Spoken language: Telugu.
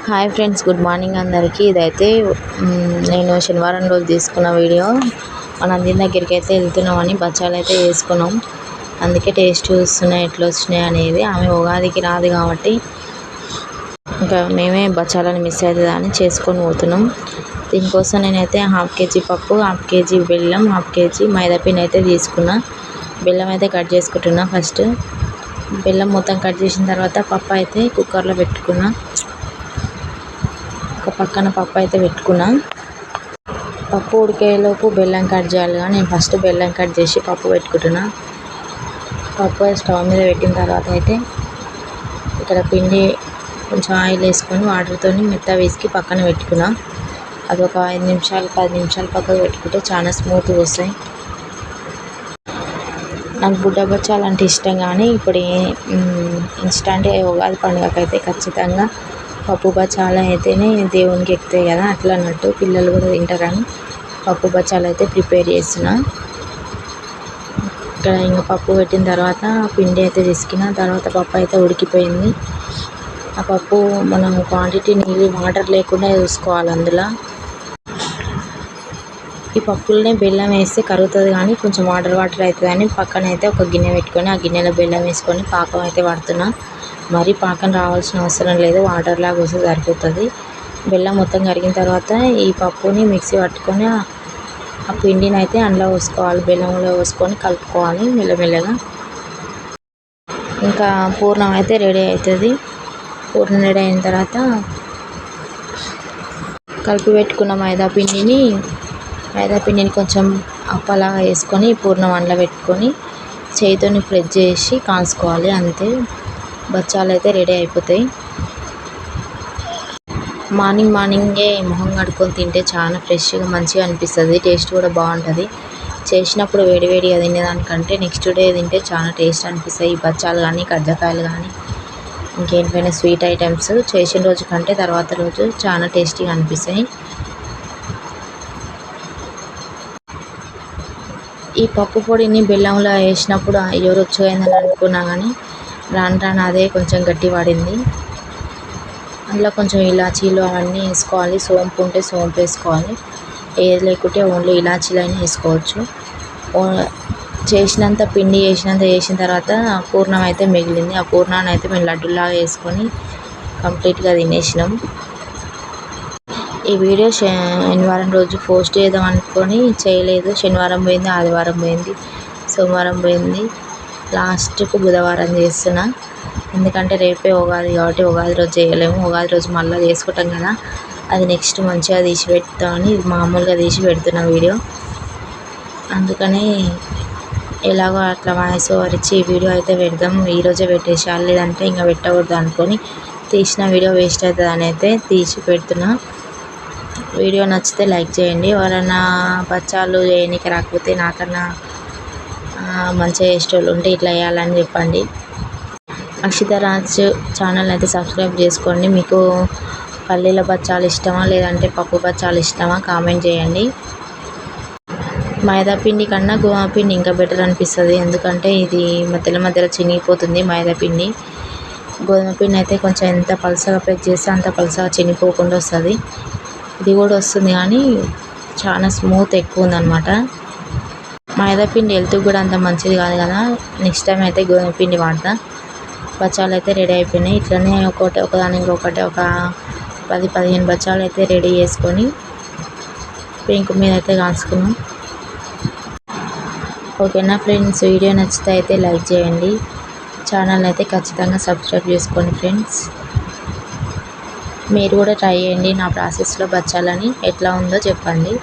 హాయ్ ఫ్రెండ్స్, గుడ్ మార్నింగ్ అందరికీ. ఇదైతే నేను శనివారం రోజు తీసుకున్న వీడియో. మన నందిని దగ్గరికి అయితే వెళ్తున్నామని బచ్చాలు అయితే వేసుకున్నాం. అందుకే టేస్ట్ చూస్తున్నాయి ఎట్లా వచ్చినాయి అనేది. ఆమె ఉగాదికి రాదు కాబట్టి ఇంకా మేమే బచ్చాలని మిస్ అవుతుంది అని చేసుకొని పోతున్నాం. దీనికోసం నేనైతే 1/2 kg పప్పు, 1/2 kg బెల్లం, 1/2 kg మైదాపిండి అయితే తీసుకున్నా. బెల్లం అయితే కట్ చేసుకుంటున్నా. ఫస్ట్ బెల్లం మొత్తం కట్ చేసిన తర్వాత పప్పు అయితే కుక్కర్లో పెట్టుకున్నా. ఒక పక్కన పప్పు అయితే పెట్టుకున్నా. పప్పు ఉడికేలోపు బెల్లం కట్ చేయాలి, కానీ నేను ఫస్ట్ బెల్లం కట్ చేసి పప్పు పెట్టుకుంటున్నా. పప్పు స్టవ్ మీద పెట్టిన తర్వాత అయితే ఇక్కడ పిండి కొంచెం ఆయిల్ వేసుకొని వాటర్తో మెత్త వేసి పక్కన పెట్టుకున్నా. అది ఒక 5 నిమిషాలు 10 నిమిషాలు పక్కకు పెట్టుకుంటే చాలా స్మూత్గా వస్తాయి. నాకు బుడ్డ బచ్చాలు అంటే ఇష్టం, కానీ ఇప్పుడు ఇన్స్టంట్ ఉగాది పండుగకైతే ఖచ్చితంగా పప్పు బచ్చాలు అయితేనే దేవునికి ఎక్కుతాయి కదా, అట్లా అన్నట్టు పిల్లలు కూడా తింటారని పప్పు బచ్చాలు అయితే ప్రిపేర్ చేస్తున్నా. ఇక్కడ ఇంకా పప్పు పెట్టిన తర్వాత పిండి అయితే తీసుకున్న తర్వాత పప్పు అయితే ఉడికిపోయింది. ఆ పప్పు మనం క్వాంటిటీ నీళ్ళు వాటర్ లేకుండా చూసుకోవాలి. అందులో ఈ పప్పులనే బెల్లం వేస్తే కరుగుతుంది, కానీ కొంచెం వాటర్ అవుతుంది అని పక్కన అయితే ఒక గిన్నె పెట్టుకొని ఆ గిన్నెలో బెల్లం వేసుకొని పాకం అయితే పడుతున్నా. మరీ పాకం రావాల్సిన అవసరం లేదు, వాటర్ లాగా వస్తే సరిపోతుంది. బెల్లం మొత్తం కరిగిన తర్వాత ఈ పప్పుని మిక్సీ పట్టుకొని ఆ పిండిని అయితే అందులో పోసుకోవాలి. బెల్లంలో పోసుకొని కలుపుకోవాలి మెల్లమెల్లగా. ఇంకా పూర్ణం అయితే రెడీ అవుతుంది. పూర్ణం రెడీ అయిన తర్వాత కలిపి పెట్టుకున్న మైదాపిండిని కొంచెం అప్పలా వేసుకొని పూర్ణం అందులో పెట్టుకొని చేతితోని ప్రెస్ చేసి కాల్చుకోవాలి. అంతే, బచ్చాలు అయితే రెడీ అయిపోతాయి. మార్నింగే మొహం కడుక్కొని తింటే చాలా ఫ్రెష్గా మంచిగా అనిపిస్తుంది. టేస్ట్ కూడా బాగుంటుంది. చేసినప్పుడు వేడివేడిగా తినేదానికంటే నెక్స్ట్ డే తింటే చాలా టేస్ట్ అనిపిస్తాయి. ఈ బచ్చాలు కానీ కజ్జకాయలు కానీ ఇంకేంటైనా స్వీట్ ఐటమ్స్ చేసిన రోజు కంటే తర్వాత రోజు చాలా టేస్టీగా అనిపిస్తాయి. ఈ పప్పు పొడిని బెల్లంలో వేసినప్పుడు అయ్యో రుచిగా అనుకున్నా, కానీ రాను అదే కొంచెం గట్టి పడింది. అందులో కొంచెం ఇలాచీలు అవన్నీ వేసుకోవాలి. సోంపు ఉంటే సోంపు వేసుకోవాలి, ఏది లేకుంటే ఓన్లీ ఇలాచీలైనా వేసుకోవచ్చు. చేసిన తర్వాత పూర్ణం అయితే మిగిలింది. ఆ పూర్ణాన్ని అయితే మేము లడ్డులాగా వేసుకొని కంప్లీట్గా తినేసినాం. ఈ వీడియో శనివారం రోజు పోస్ట్ చేద్దాం అనుకొని చేయలేదు. శనివారం పోయింది, ఆదివారం పోయింది, సోమవారం పోయింది, లాస్ట్కు బుధవారం చేస్తున్నా. ఎందుకంటే రేపే ఉగాది కాబట్టి ఉగాది రోజు చేయలేము. ఉగాది రోజు మళ్ళీ చేసుకుంటాం కదా, అది నెక్స్ట్ మంచిగా తీసి పెడతామని మామూలుగా తీసి పెడుతున్న వీడియో. అందుకని ఎలాగో అట్లా వాయిస్ ఓవర్ ఇచ్చి ఈ వీడియో అయితే పెడదాం, ఈరోజే పెట్టేసేయాలి, లేదంటే ఇంకా పెట్టకూడదు అనుకొని తీసిన వీడియో వేస్ట్ అవుతుంది అని అయితే తీసి పెడుతున్నా. వీడియో నచ్చితే లైక్ చేయండి. ఎవరైనా బచ్చాలు చేయడానికి రాకపోతే నాకన్నా మంచిగా చేసేటోళ్ళు ఉంటే ఇట్లా వేయాలని చెప్పండి. అక్షిత రాజ్ ఛానల్ అయితే సబ్స్క్రైబ్ చేసుకోండి. మీకు పల్లీల బచ్చాలు ఇష్టమా లేదంటే పప్పు బచ్చాలు ఇష్టమా కామెంట్ చేయండి. మైదా పిండి కన్నా గోధుమ పిండి ఇంకా బెటర్ అనిపిస్తుంది, ఎందుకంటే ఇది మధ్యలో చినిగిపోతుంది మైదా పిండి. గోధుమ పిండి అయితే కొంచెం ఎంత పలుసగా ప్రెస్ చేస్తే అంత పలుసగా చినిగిపోకుండా వస్తుంది. ఇది కూడా వస్తుంది, కానీ చాలా స్మూత్ ఎక్కువ ఉందన్నమాట. మైదా పిండి హెల్త్కి కూడా అంత మంచిది కాదు కదా. నెక్స్ట్ టైం అయితే గోధుమ పిండి వాడతా. బచ్చాలు అయితే రెడీ అయిపోయినాయి. ఇట్లనే ఒకదాని ఇంకొకటి ఒక 10-15 బచ్చాలు అయితే రెడీ చేసుకొని పెంకు మీద అయితే కాల్చుకున్నాం. ఓకేనా ఫ్రెండ్స్, వీడియో నచ్చితే అయితే లైక్ చేయండి. ఛానల్ అయితే ఖచ్చితంగా సబ్స్క్రైబ్ చేసుకోండి ఫ్రెండ్స్. మీరు కూడా ట్రై చేయండి. నా ప్రాసెస్లో బచ్చాలని ఎట్లా ఉందో చెప్పండి.